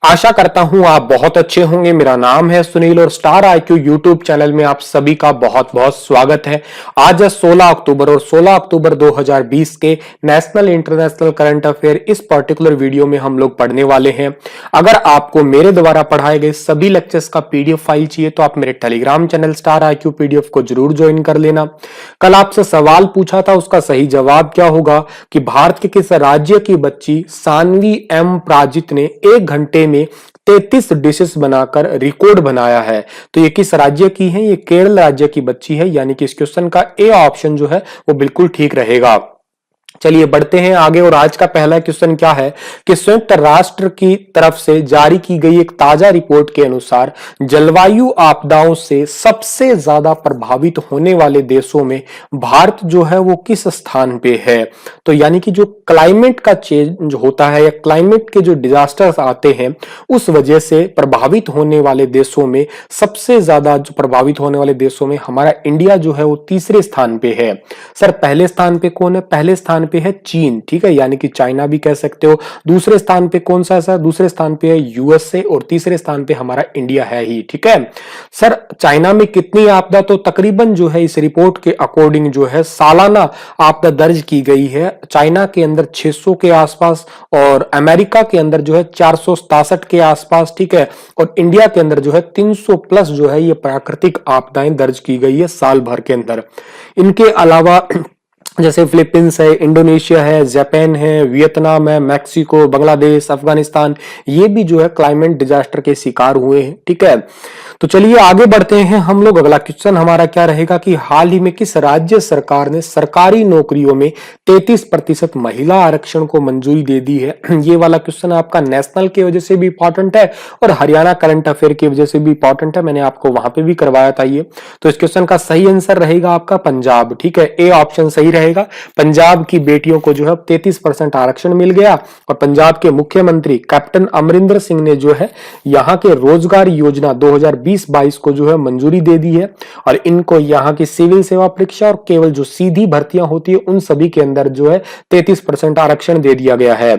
आशा करता हूं आप बहुत अच्छे होंगे। मेरा नाम है सुनील और स्टार आईक्यू यूट्यूब चैनल में आप सभी का बहुत बहुत स्वागत है। आज है 16 अक्टूबर और 16 अक्टूबर 2020 के नेशनल इंटरनेशनल करंट अफेयर इस पर्टिकुलर वीडियो में हम लोग पढ़ने वाले हैं। अगर आपको मेरे द्वारा पढ़ाए गए सभी लेक्चर्स का पीडीएफ फाइल चाहिए तो आप मेरे Telegram channel star IQ PDF को जरूर ज्वाइन कर लेना। कल आपसे सवाल पूछा था, उसका सही जवाब क्या होगा कि भारत के किस राज्य की बच्ची सानवी एम प्राजित ने 1 घंटे में 33 डिशेस बनाकर रिकॉर्ड बनाया है। तो ये किस राज्य की है? ये केरल राज्य की बच्ची है, यानी कि इस क्वेश्चन का ए ऑप्शन जो है वो बिल्कुल ठीक रहेगा। चलिए बढ़ते हैं आगे। और आज का पहला क्वेश्चन क्या है कि संयुक्त राष्ट्र की तरफ से जारी की गई एक ताजा रिपोर्ट के अनुसार जलवायु आपदाओं से सबसे ज्यादा प्रभावित होने वाले देशों में भारत जो है वो किस स्थान पे है? तो यानी कि जो क्लाइमेट का चेंज होता है या क्लाइमेट के जो डिजास्टर्स आते हैं उस वजह से प्रभावित होने वाले देशों में सबसे ज्यादा जो प्रभावित होने वाले देशों में हमारा इंडिया जो है वो तीसरे स्थान पे है। सर पहले स्थान पे कौन है? पहले स्थान पे है चीन, ठीक है, यानी कि चाइना भी कह सकते हो। दूसरे स्थान पे कौन सा है सर? दूसरे स्थान पे है यूएसए और तीसरे स्थान पे हमारा इंडिया है ही, ठीक है। सर चाइना में कितनी आपदा? तो तकरीबन जो है इस रिपोर्ट के अकॉर्डिंग जो है सालाना आपदा दर्ज की गई है चाइना के अंदर 600 के आसपास और अमेरिका के अंदर जो है 467 के आसपास, ठीक है, और इंडिया के अंदर जो है 300 प्लस जो है ये प्राकृतिक आपदाएं दर्ज की गई है साल भर के अंदर। इनके अलावा जैसे फिलीपींस है, इंडोनेशिया है, जापान है, वियतनाम है, मैक्सिको, बांग्लादेश, अफगानिस्तान, ये भी जो है क्लाइमेट डिजास्टर के शिकार हुए हैं, ठीक है। तो चलिए आगे बढ़ते हैं हम लोग। अगला क्वेश्चन हमारा क्या रहेगा कि हाल ही में किस राज्य सरकार ने सरकारी नौकरियों में 33% महिला आरक्षण को मंजूरी दे दी है? ये वाला क्वेश्चन आपका नेशनल की वजह से भी इंपॉर्टेंट है और हरियाणा करंट अफेयर की वजह से भी इंपॉर्टेंट है। मैंने आपको वहां पे भी करवाया था ये। तो इस क्वेश्चन का सही आंसर रहेगा आपका पंजाब, ठीक है, ए ऑप्शन सही रहेगा। पंजाब की बेटियों को जो है 33% आरक्षण मिल गया और पंजाब के मुख्यमंत्री कैप्टन अमरिंदर सिंह ने जो है यहाँ के रोजगार योजना 2020-22 को जो है मंजूरी दे दी है और इनको यहाँ की सिविल सेवा परीक्षा और केवल जो सीधी भर्तियां होती है उन सभी के अंदर जो है 33% आरक्षण दे दिया गया है।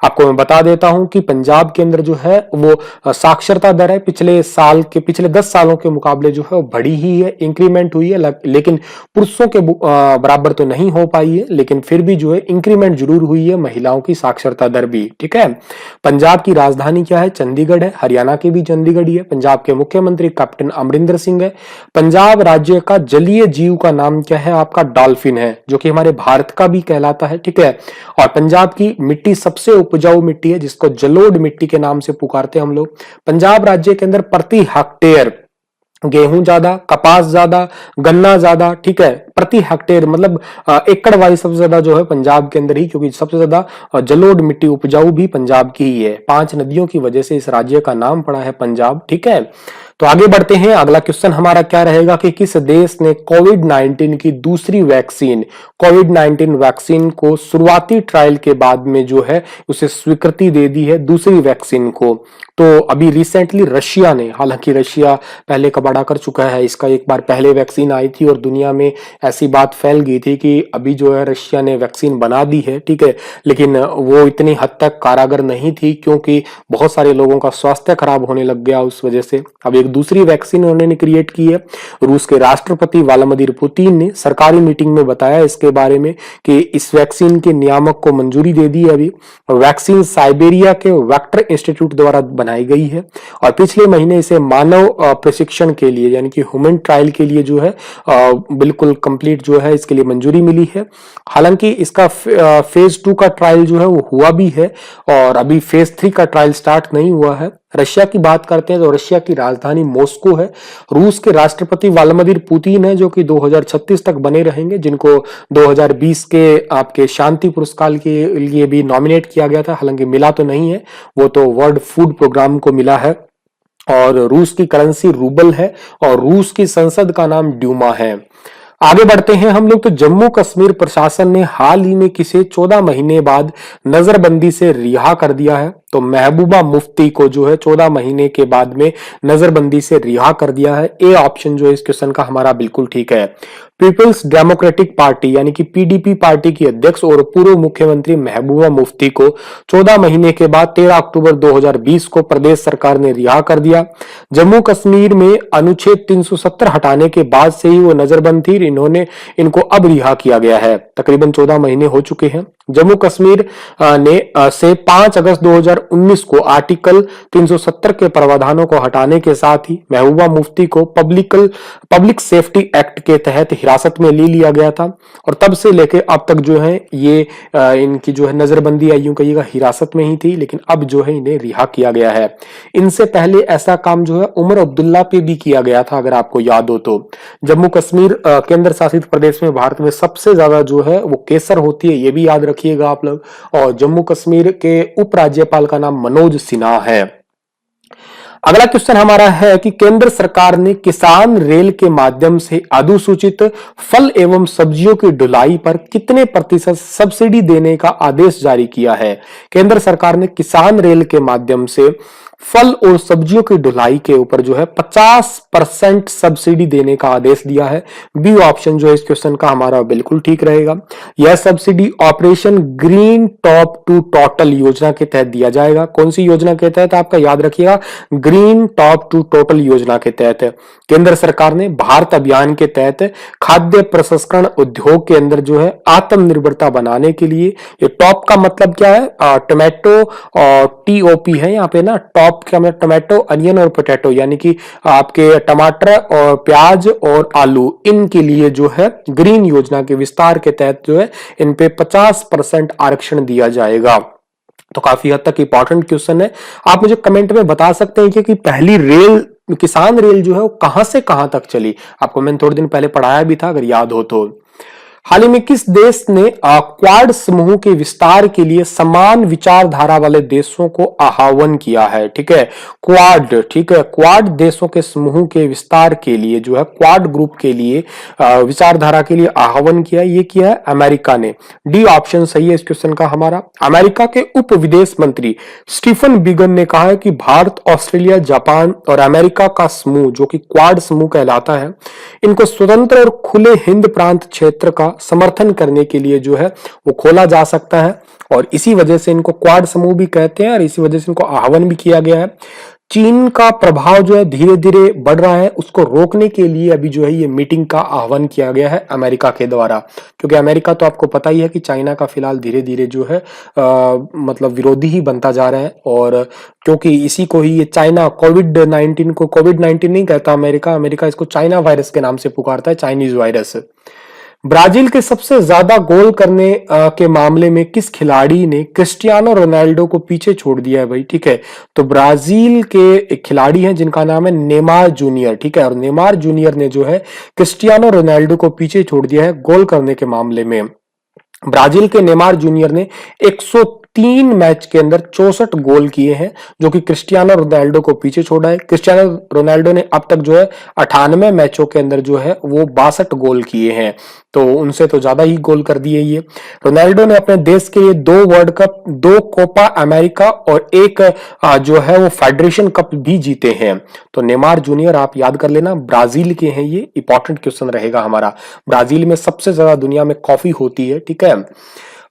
आपको मैं बता देता हूं कि पंजाब के अंदर जो है वो साक्षरता दर है पिछले 10 सालों के मुकाबले जो है वो बढ़ी ही है, इंक्रीमेंट हुई है, लेकिन पुरुषों के बराबर तो नहीं हो पाई है, लेकिन फिर भी जो है इंक्रीमेंट जरूर हुई है महिलाओं की साक्षरता दर भी, ठीक है। पंजाब की राजधानी क्या है? चंडीगढ़ है। हरियाणा की भी चंडीगढ़ ही है। पंजाब के मुख्यमंत्री कैप्टन अमरिंदर सिंह है। पंजाब राज्य का जलीय जीव का नाम क्या है? आपका डॉल्फिन है, जो कि हमारे भारत का भी कहलाता है, ठीक है। और पंजाब की मिट्टी सबसे उपजाऊ मिट्टी है जिसको जलोढ़ मिट्टी के नाम से पुकारते हैं हम लोग। पंजाब राज्य के अंदर प्रति हेक्टेयर गेहूं ज्यादा, कपास ज्यादा, गन्ना ज्यादा, ठीक है, प्रति हेक्टेयर मतलब एकड़ वाइज सबसे ज्यादा जो है पंजाब के अंदर ही, क्योंकि सबसे ज्यादा जलोढ़ मिट्टी उपजाऊ भी पंजाब की ही है। 5 नदियों की वजह से इस राज्य का नाम पड़ा है पंजाब, ठीक है। तो आगे बढ़ते हैं। अगला क्वेश्चन हमारा क्या रहेगा कि किस देश ने कोविड-19 की दूसरी वैक्सीन कोविड-19 वैक्सीन को शुरुआती ट्रायल के बाद में जो है उसे स्वीकृति दे दी है दूसरी वैक्सीन को? तो अभी रिसेंटली रशिया ने, हालांकि रशिया पहले कबाड़ा कर चुका है, इसका एक बार पहले वैक्सीन आई थी और दुनिया में ऐसी बात फैल गई थी कि अभी जो है रशिया ने वैक्सीन बना दी है, ठीक है, लेकिन वो इतनी हद तक कारगर नहीं थी क्योंकि बहुत सारे लोगों का स्वास्थ्य खराब होने लग गया उस वजह से। अब एक दूसरी वैक्सीन उन्होंने क्रिएट की है। रूस के राष्ट्रपति व्लादिमीर पुतिन ने सरकारी मीटिंग में बताया इसके बारे में कि इस वैक्सीन के नियामक को मंजूरी दे दी है अभी। वैक्सीन साइबेरिया के वेक्टर इंस्टीट्यूट द्वारा बनाई गई है और पिछले महीने इसे मानव प्रशिक्षण के लिए यानी कि ह्यूमन ट्रायल के लिए जो है बिल्कुल कंप्लीट जो है इसके लिए मंजूरी मिली है। हालांकि इसका फेज 2 का ट्रायल जो है वो हुआ भी है और अभी फेज 3 का ट्रायल स्टार्ट नहीं हुआ है। रशिया की बात करते हैं तो रशिया की राजधानी मॉस्को है। रूस के राष्ट्रपति व्लादिमीर पुतिन है जो कि 2036 तक बने रहेंगे, जिनको 2020 के आपके शांति पुरस्कार के लिए भी नॉमिनेट किया गया था, हालांकि मिला तो नहीं है, वो तो वर्ल्ड फूड प्रोग्राम को मिला है। और रूस की करेंसी रूबल है और रूस की संसद का नाम ड्यूमा है। आगे बढ़ते हैं हम लोग। तो जम्मू कश्मीर प्रशासन ने हाल ही में किसे 14 महीने बाद नजरबंदी से रिहा कर दिया है? तो महबूबा मुफ्ती को जो है 14 महीने के बाद में नजरबंदी से रिहा कर दिया है। ए ऑप्शन जो है इस क्वेश्चन का हमारा बिल्कुल ठीक है। पीपल्स डेमोक्रेटिक पार्टी यानी कि पीडीपी पार्टी की अध्यक्ष और पूर्व मुख्यमंत्री महबूबा मुफ्ती को 14 महीने के बाद 13 अक्टूबर 2020 को प्रदेश सरकार ने रिहा कर दिया। जम्मू कश्मीर में अनुच्छेद 370 हटाने के बाद से ही वो नजरबंद थी। इनको अब रिहा किया गया है। तकरीबन 14 महीने हो चुके हैं। जम्मू कश्मीर से 5 अगस्त 2019 को आर्टिकल 370 के प्रावधानों को हटाने के साथ ही महबूबा मुफ्ती को पब्लिक सेफ्टी एक्ट के तहत हिरासत में ले लिया गया था और तब से लेकर अब तक जो है ये इनकी जो है नजरबंदी यूं कहिएगा हिरासत में ही थी, लेकिन अब जो है इन्हें रिहा किया गया है। इनसे पहले ऐसा काम जो है उमर अब्दुल्ला पे भी किया गया था, अगर आपको याद हो तो। जम्मू कश्मीर केंद्र शासित प्रदेश में भारत में सबसे ज्यादा जो है वो केसर होती है, ये भी याद रखिएगा आप लोग। और जम्मू कश्मीर के उपराज्यपाल का नाम मनोज सिन्हा है। अगला क्वेश्चन हमारा है कि केंद्र सरकार ने किसान रेल के माध्यम से अधिसूचित फल एवं सब्जियों की ढुलाई पर कितने प्रतिशत सब्सिडी देने का आदेश जारी किया है। केंद्र सरकार ने किसान रेल के माध्यम से फल और सब्जियों की ढुलाई के ऊपर जो है 50% सब्सिडी देने का आदेश दिया है। बी ऑप्शन जो है इस क्वेश्चन का हमारा बिल्कुल ठीक रहेगा। यह subsidy operation green top to total योजना के तहत दिया जाएगा। कौन सी योजना के तहत, आपका याद रखिएगा, ग्रीन टॉप टू टोटल योजना के तहत। केंद्र सरकार ने भारत अभियान के तहत खाद्य प्रसंस्करण उद्योग के अंदर जो है आत्मनिर्भरता बनाने के लिए, ये टॉप का मतलब क्या है, टोमेटो और टीओपी है यहाँ पे ना। टॉप का मतलब टोमेटो, अनियन और पोटैटो, यानी कि आपके टमाटर और प्याज और आलू, इनके लिए जो है ग्रीन योजना के विस्तार के तहत जो है इन पे 50% आरक्षण दिया जाएगा। तो काफी हद तक इंपॉर्टेंट क्वेश्चन है। आप मुझे कमेंट में बता सकते हैं कि पहली रेल, किसान रेल जो है वो कहां से कहां तक चली। आपको मैंने थोड़े दिन पहले पढ़ाया भी था, अगर याद हो तो। हाल ही में किस देश ने क्वाड समूह के विस्तार के लिए समान विचारधारा वाले देशों को आह्वान किया है। ठीक है, क्वाड, ठीक है, क्वाड देशों के समूह के विस्तार के लिए जो है क्वाड ग्रुप के लिए विचारधारा के लिए आह्वान किया, ये किया है अमेरिका ने। डी ऑप्शन सही है इस क्वेश्चन का हमारा। अमेरिका के उप विदेश मंत्री स्टीफन बिगन ने कहा है कि भारत, ऑस्ट्रेलिया, जापान और अमेरिका का समूह जो कि क्वाड समूह कहलाता है, इनको स्वतंत्र और खुले हिंद प्रांत क्षेत्र का समर्थन करने के लिए जो है वो खोला जा सकता है और इसी वजह से इनको क्वाड समूह भी कहते हैं और इसी वजह से इनको आह्वान भी किया गया है। चीन का प्रभाव जो है धीरे धीरे बढ़ रहा है, उसको रोकने के लिए अभी जो है ये मीटिंग का आह्वान किया गया है अमेरिका के द्वारा, क्योंकि अमेरिका तो आपको पता ही है कि चाइना का फिलहाल धीरे धीरे जो है मतलब विरोधी ही बनता जा रहा है। और क्योंकि इसी को ही ये चाइना कोविड-19 को कोविड-19 नहीं कहता अमेरिका इसको चाइना वायरस के नाम से पुकारता है, चाइनीज वायरस। ब्राजील के सबसे ज्यादा गोल करने के मामले में किस खिलाड़ी ने क्रिस्टियानो रोनाल्डो को पीछे छोड़ दिया है भाई। ठीक है, तो ब्राजील के एक खिलाड़ी हैं जिनका नाम है नेमार जूनियर। ठीक है, और नेमार जूनियर ने जो है क्रिस्टियानो रोनाल्डो को पीछे छोड़ दिया है गोल करने के मामले में। ब्राजील के नेमार जूनियर ने 103 मैच के अंदर 64 गोल किए हैं, जो कि क्रिस्टियानो रोनाल्डो को पीछे छोड़ा है। क्रिस्टियानो रोनाल्डो ने अब तक जो है 98 मैचों के अंदर जो है वो 62 गोल किए हैं, तो उनसे तो ज्यादा ही गोल कर दिए ये। रोनाल्डो ने अपने देश के लिए 2 वर्ल्ड कप, 2 कोपा अमेरिका और एक जो है वो फेडरेशन कप भी जीते हैं। तो नेमार जूनियर आप याद कर लेना, ब्राजील के हैं, ये इंपॉर्टेंट क्वेश्चन रहेगा हमारा। ब्राजील में सबसे ज्यादा दुनिया में कॉफी होती है। ठीक है,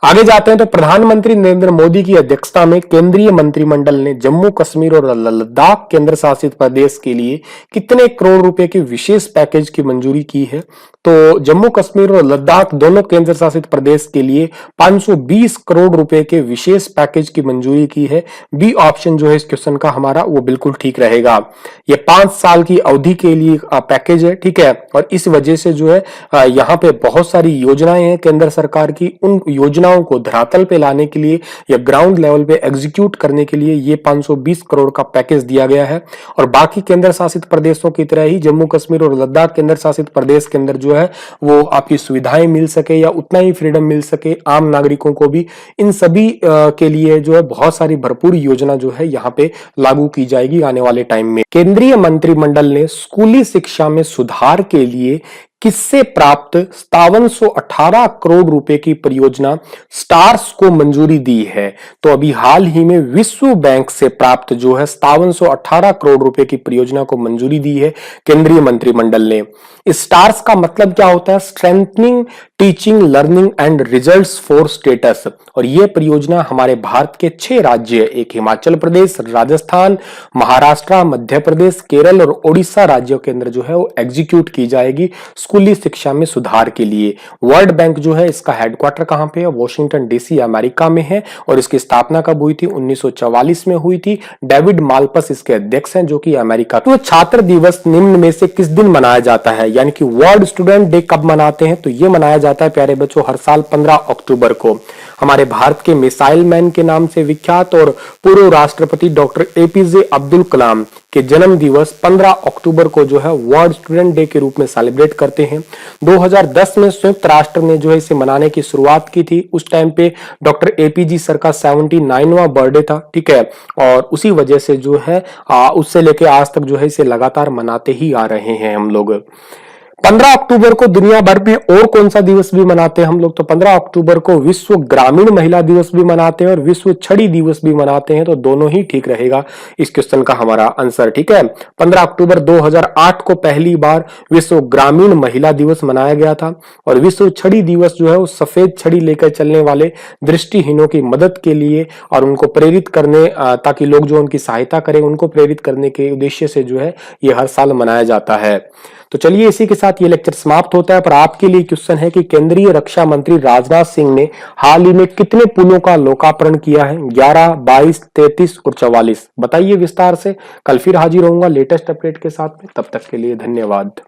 आगे जाते हैं तो प्रधानमंत्री नरेंद्र मोदी की अध्यक्षता में केंद्रीय मंत्रिमंडल ने जम्मू कश्मीर और लद्दाख केंद्र शासित प्रदेश के लिए कितने करोड़ रुपए के विशेष पैकेज की मंजूरी की है। तो जम्मू कश्मीर और लद्दाख दोनों केंद्र शासित प्रदेश के लिए 520 करोड़ रुपए के विशेष पैकेज की मंजूरी की है। बी ऑप्शन जो है इस क्वेश्चन का हमारा वो बिल्कुल ठीक रहेगा। ये 5 साल की अवधि के लिए पैकेज है। ठीक है, और इस वजह से जो है यहाँ पे बहुत सारी योजनाएं हैं केंद्र सरकार की, उन योजनाओं को धरातल पे लाने के लिए या ग्राउंड लेवल पे एग्जीक्यूट करने के लिए ये 520 करोड़ का पैकेज दिया गया है। और बाकी केंद्र शासित प्रदेशों की तरह ही जम्मू कश्मीर और लद्दाख केंद्र शासित प्रदेश के अंदर जो है वो आपकी सुविधाएं मिल सके या उतना ही फ्रीडम मिल सके आम नागरिकों को भी, इन सभी के लिए जो है बहुत सारी भरपूर योजना जो है यहाँ पे लागू की जाएगी आने वाले टाइम में। केंद्रीय मंत्रिमंडल ने स्कूली शिक्षा में सुधार के लिए किससे प्राप्त 5718 करोड़ रुपए की परियोजना स्टार्स को मंजूरी दी है? तो अभी हाल ही में विश्व बैंक से प्राप्त जो है 5718 करोड़ रुपए की परियोजना को मंजूरी दी है केंद्रीय मंत्रिमंडल ने। स्टार्स का मतलब क्या होता है? Strengthening teaching learning and results for status. और यह परियोजना हमारे भारत के 6 राज्य, एक हिमाचल प्रदेश, राजस्थान, महाराष्ट्र, मध्य प्रदेश, केरल और ओडिशा राज्यों के अंदर जो है वो एग्जीक्यूट की जाएगी स्कूली शिक्षा में सुधार के लिए। वर्ल्ड बैंक जो है इसका हेडक्वार्टर कहां पे है? वॉशिंगटन डीसी अमेरिका में है। और इसकी स्थापना कब हुई थी? 1944 में हुई थी। डेविड मालपस इसके अध्यक्ष हैं जो कि अमेरिका। तो छात्र दिवस निम्न में से किस दिन मनाया जाता है? यानी कि वर्ल्ड स्टूडेंट डे कब मनाते हैं? तो यह मनाया जाता है प्यारे बच्चों हर साल 15 अक्टूबर को। हमारे भारत के मिसाइल मैन के नाम से विख्यात और पूर्व राष्ट्रपति डॉक्टर एपीजे अब्दुल कलाम के जन्म दिवस 15 अक्टूबर को जो है वर्ल्ड स्टूडेंट डे के रूप में सेलिब्रेट करते हैं। 2010 में संयुक्त राष्ट्र ने जो है इसे मनाने की शुरुआत की थी। उस टाइम पे डॉक्टर एपीजी सर का 79वां बर्थडे था, ठीक है। और उसी वजह से जो है उससे लेके आज तक जो है इसे लगातार मनाते ही आ रहे हैं हम लोग। 15 अक्टूबर को दुनिया भर में और कौन सा दिवस भी मनाते हैं हम लोग? तो 15 अक्टूबर को विश्व ग्रामीण महिला दिवस भी मनाते हैं और विश्व छड़ी दिवस भी मनाते हैं। तो दोनों ही ठीक रहेगा इस क्वेश्चन का हमारा आंसर, ठीक है। 15 अक्टूबर 2008 को पहली बार विश्व ग्रामीण महिला दिवस मनाया गया था। और विश्व छड़ी दिवस जो है वो सफेद छड़ी लेकर चलने वाले दृष्टिहीनों की मदद के लिए और उनको प्रेरित करने, ताकि लोग जो उनकी सहायता करें, उनको प्रेरित करने के उद्देश्य से जो है ये हर साल मनाया जाता है। तो चलिए इसी के साथ ये लेक्चर समाप्त होता है। पर आपके लिए क्वेश्चन है कि केंद्रीय रक्षा मंत्री राजनाथ सिंह ने हाल ही में कितने पुलों का लोकार्पण किया है? 11, 22, 33 और 44। बताइए विस्तार से। कल फिर हाजिर होऊंगा लेटेस्ट अपडेट के साथ में। तब तक के लिए धन्यवाद।